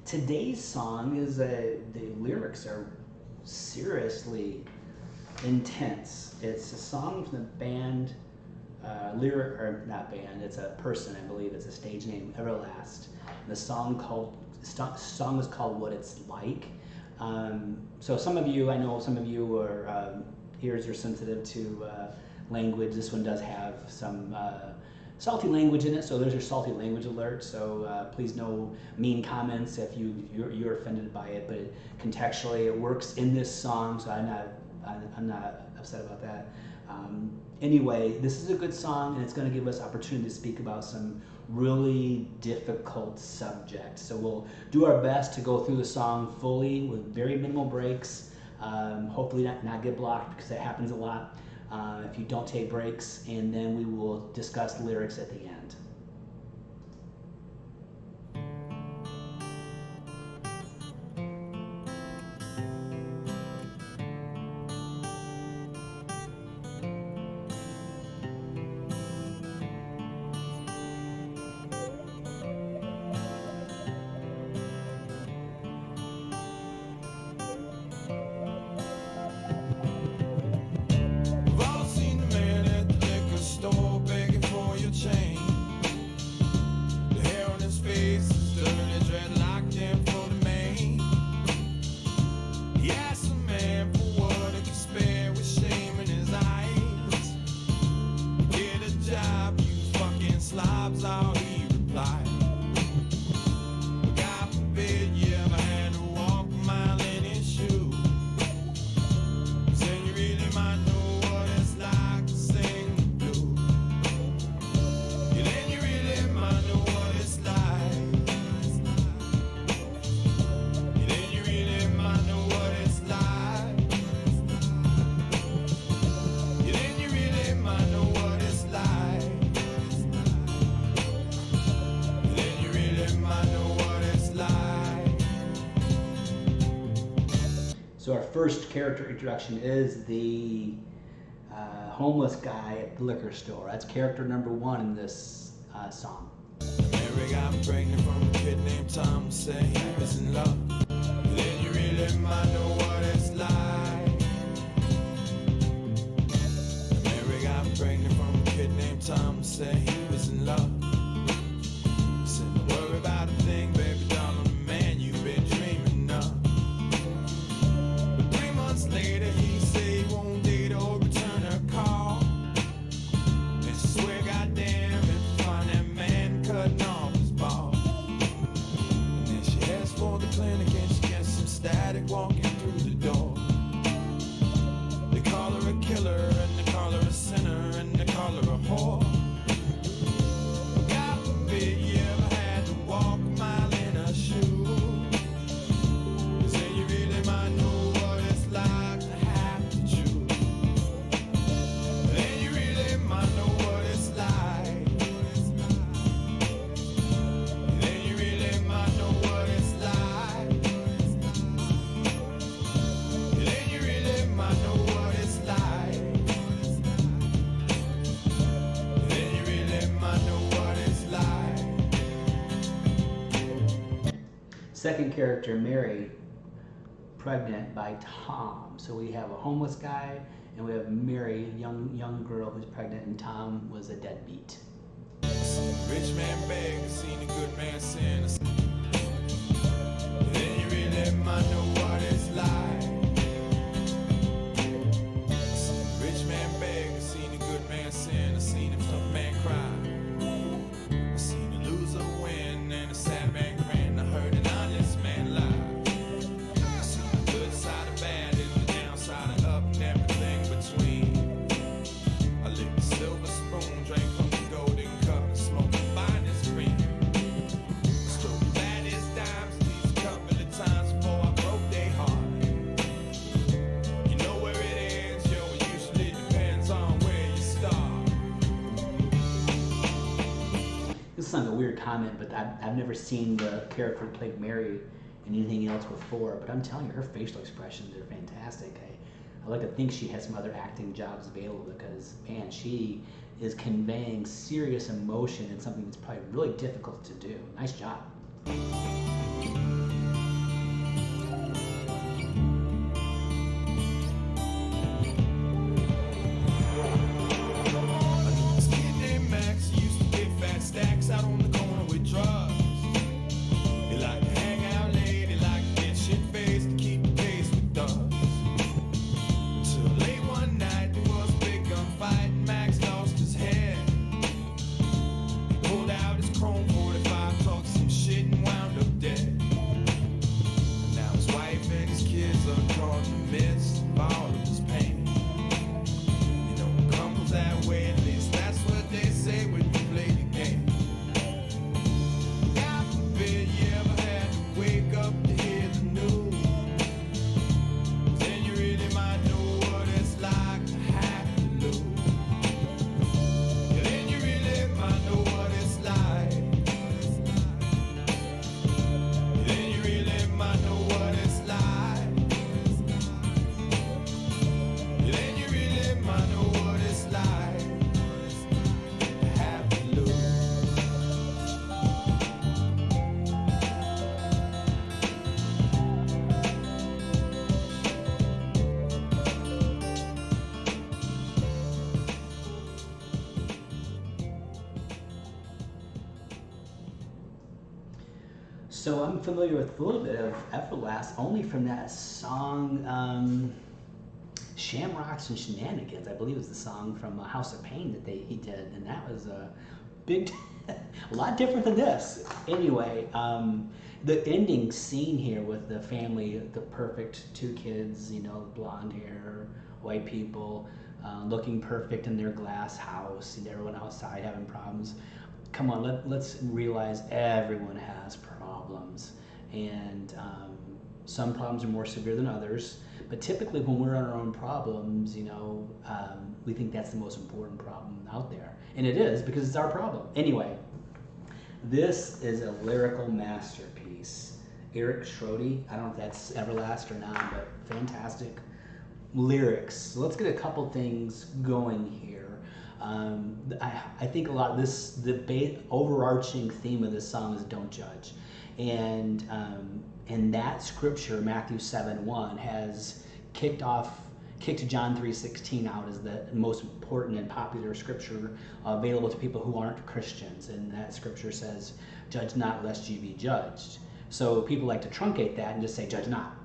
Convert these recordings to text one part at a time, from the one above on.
Today's song is the lyrics are seriously intense. It's a song from the band, or not band. It's a person, I believe. It's a stage name, Everlast. And the song is called "What It's Like." So I know some of you are ears are sensitive to language. This one does have some salty language in it, so there's your salty language alert. So please no mean comments if you're offended by it. But contextually, it works in this song, so I'm not upset about that. Anyway, this is a good song, and it's going to give us opportunity to speak about some really difficult subjects. So we'll do our best to go through the song fully with very minimal breaks. Hopefully not get blocked, because that happens a lot if you don't take breaks, and then we will discuss lyrics at the end. So our first character introduction is the homeless guy at the liquor store. That's character number one in this song. Mary got pregnant from a kid named Tom, said he was in love. Then you really might know what it's like. Mary got pregnant from a kid named Tom, said he was in love. Said, don't worry about a thing, baby doll, I'm the man you've been dreaming of. Later he said he won't date or return her call. And she swear goddamn if find that man cutting off his balls. And then she heads for the clinic and she gets some static walking through the door. They call her a killer and they call her a sinner and they call her a whore. God forbid you ever had to walk a mile in her shoes. Say you really might know what it's like to have to choose. Then you really might know what it's like. Then you really might know what it's like. Then you really might know what it's like. Then you really might know what it's like. Second character, Mary, pregnant by Tom. So we have a homeless guy and we have Mary, young girl who's pregnant, and Tom was a deadbeat. Rich man beg, seen a good man sin. Then you really might know what it's like. Rich man beg, seen a good man sin. I seen a tough man cry. I seen a loser win and a sad man grin. I heard an honest man lie. This is a weird comment, but I've never seen the character who played Mary in anything else before. But I'm telling you, her facial expressions are fantastic. I like to think she has some other acting jobs available, because, man, she is conveying serious emotion in something that's probably really difficult to do. Nice job. So I'm familiar with a little bit of Everlast only from that song, Shamrocks and Shenanigans. I believe it was the song from House of Pain that he did, and that was a big, a lot different than this. Anyway, the ending scene here with the family, the perfect two kids, you know, blonde hair, white people, looking perfect in their glass house, and everyone outside having problems. Come on, let's realize everyone has problems, and some problems are more severe than others. But typically, when we're on our own problems, you know, we think that's the most important problem out there, and it is because it's our problem. Anyway, this is a lyrical masterpiece. Eric Schrody, I don't know if that's Everlast or not, but fantastic lyrics. So let's get a couple things going here. I think a lot of this, the overarching theme of this song is don't judge. And that scripture, Matthew 7:1, has kicked John 3:16 out as the most important and popular scripture available to people who aren't Christians. And that scripture says, judge not lest ye be judged. So people like to truncate that and just say, judge not.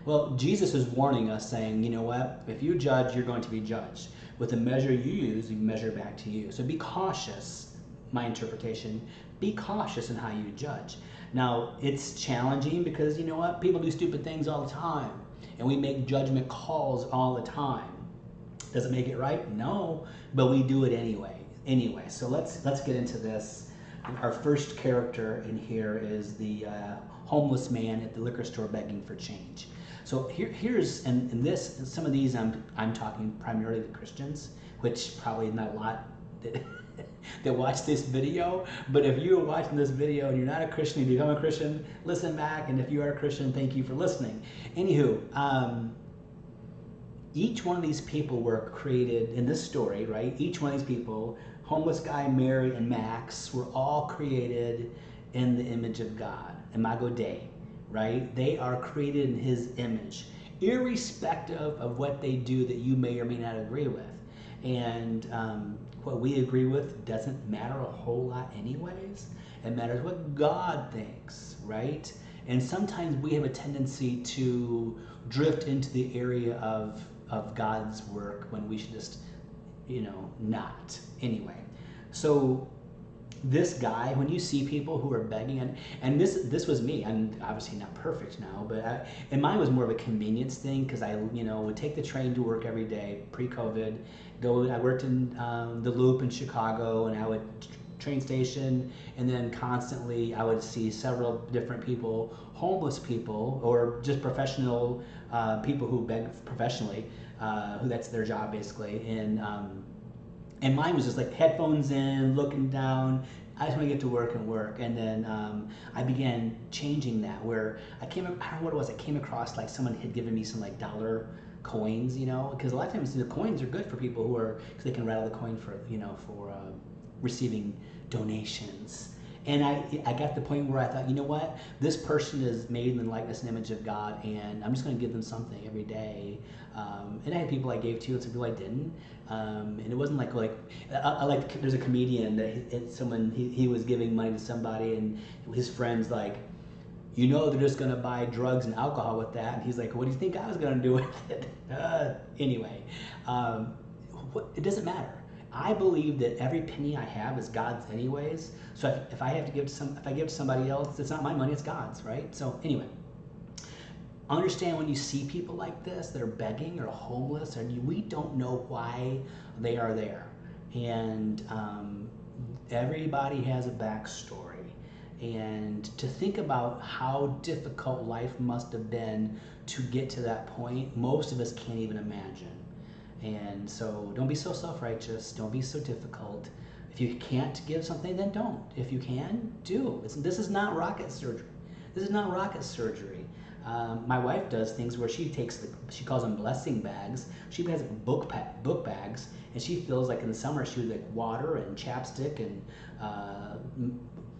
Well, Jesus is warning us, saying, you know what? If you judge, you're going to be judged. With the measure you use, you measure back to you. So be cautious, my interpretation, be cautious in how you judge. Now, it's challenging because, you know what? People do stupid things all the time. And we make judgment calls all the time. Does it make it right? No, but we do it anyway. So let's get into this. Our first character in here is the homeless man at the liquor store begging for change. So here's some of these I'm talking primarily to Christians, which probably not a lot that watch this video. But if you're watching this video and you're not a Christian, you become a Christian, listen back. And if you are a Christian, thank you for listening. Anywho, each one of these people were created in this story, right? Each one of these people, homeless guy, Mary, and Max, were all created in the image of God, Imago Dei. Right? They are created in his image, irrespective of what they do that you may or may not agree with. And what we agree with doesn't matter a whole lot anyways. It matters what God thinks, right? And sometimes we have a tendency to drift into the area of God's work when we should just, you know, not. Anyway, so this guy, when you see people who are begging, and this was me. I'm obviously not perfect now, but and mine was more of a convenience thing because I, you know, would take the train to work every day pre-COVID. I worked in the Loop in Chicago, and I would train station, and then constantly I would see several different people, homeless people, or just professional people who beg professionally, who that's their job basically, and mine was just like headphones in, looking down. I just want to get to work and work. And then I began changing that where I don't know what it was. I came across like someone had given me some like dollar coins, you know, because a lot of times the coins are good for people who are, because they can rattle the coin for, you know, for receiving donations. And I got to the point where I thought, you know what, this person is made in the likeness and image of God, and I'm just going to give them something every day. And I had people I gave to, and some people I didn't. And it wasn't like there's a comedian that he was giving money to somebody, and his friends like, you know, they're just going to buy drugs and alcohol with that. And he's like, what do you think I was going to do with it? Anyway, it doesn't matter. I believe that every penny I have is God's anyways. So if I have to give if I give to somebody else, it's not my money, it's God's, right? So anyway, understand when you see people like this that are begging or homeless, and we don't know why they are there. And everybody has a backstory. And to think about how difficult life must have been to get to that point, most of us can't even imagine. And so don't be so self-righteous, don't be so difficult. If you can't give something, then don't. If you can, do. This is not rocket surgery. This is not rocket surgery. My wife does things where she calls them blessing bags. She has book bags, and she feels like in the summer she would like water and chapstick and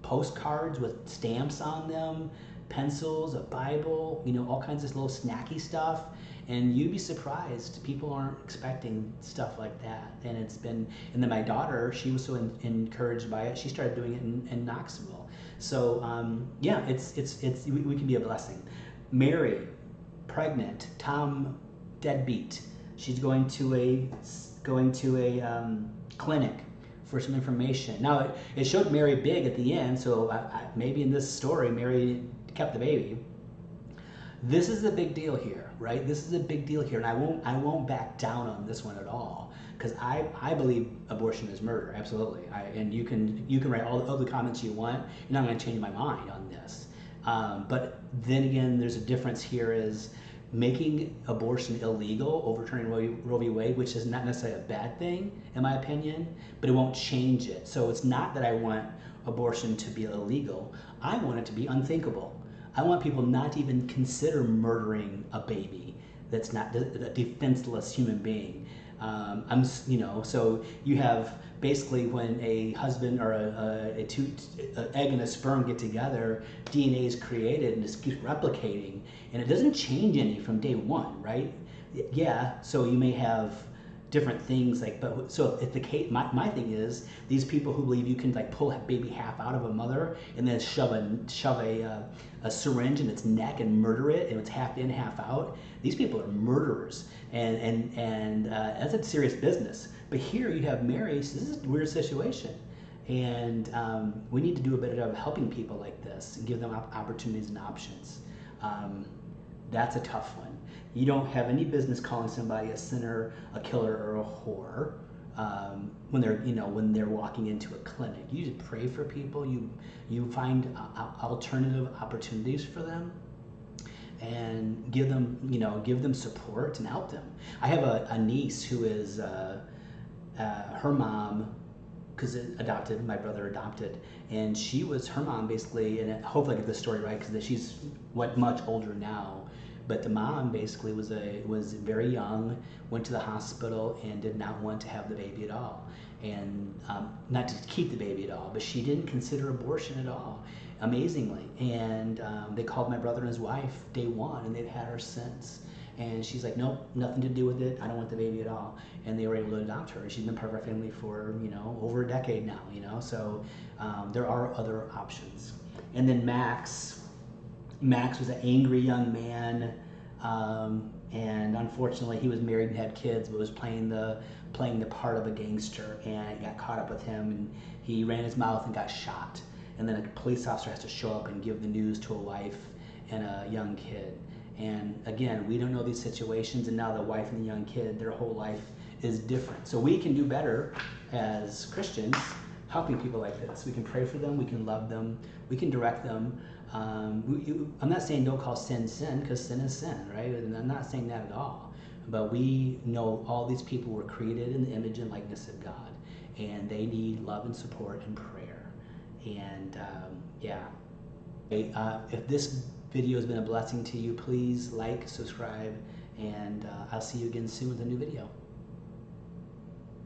postcards with stamps on them, pencils, a Bible, you know, all kinds of little snacky stuff. And you'd be surprised, people aren't expecting stuff like that. And then my daughter, she was so encouraged by it, she started doing it in Knoxville. So yeah, we can be a blessing. Mary, pregnant, Tom, deadbeat. She's going to a clinic for some information. Now it showed Mary big at the end, so maybe in this story Mary kept the baby. This is a big deal here, right? This is a big deal here, and I won't back down on this one at all, because I believe abortion is murder, absolutely. And you can write all the comments you want. You're not going to change my mind on this. But then again, there's a difference here is making abortion illegal, overturning Roe v. Wade, which is not necessarily a bad thing in my opinion, but it won't change it. So it's not that I want abortion to be illegal. I want it to be unthinkable. I want people not to even consider murdering a baby that's not a defenseless human being. So you have basically when a husband or an egg and a sperm get together, DNA is created and just keeps replicating, and it doesn't change any from day one, right? Yeah, so you may have different things but so if the case, my thing is these people who believe you can pull a baby half out of a mother and then shove a syringe in its neck and murder it, and it's half in, half out. These people are murderers, and that's a serious business. But here you have Mary. So this is a weird situation, and we need to do a better job of helping people like this and give them opportunities and options. That's a tough one. You don't have any business calling somebody a sinner, a killer, or a whore when they're walking into a clinic. You just pray for people. You find alternative opportunities for them, and give them support and help them. I have a niece who is her mom, because my brother adopted, and her mom basically, and hopefully I get this story right because she's much older now. But the mom basically was very young, went to the hospital, and did not want to have the baby at all, and not to keep the baby at all. But she didn't consider abortion at all, amazingly. And they called my brother and his wife day one, and they've had her since. And she's like, nope, nothing to do with it. I don't want the baby at all. And they were able to adopt her. She's been part of our family for over a decade now. So there are other options. And then Max was an angry young man, and unfortunately he was married and had kids, but was playing the part of a gangster, and it got caught up with him, and he ran his mouth and got shot. And then a police officer has to show up and give the news to a wife and a young kid. And again, we don't know these situations, and now the wife and the young kid, their whole life is different. So we can do better as Christians helping people like this. We can pray for them, we can love them, we can direct them. I'm not saying don't call sin, because sin is sin, right? And I'm not saying that at all. But we know all these people were created in the image and likeness of God, and they need love and support and prayer. And if this video has been a blessing to you, please like, subscribe, and I'll see you again soon with a new video.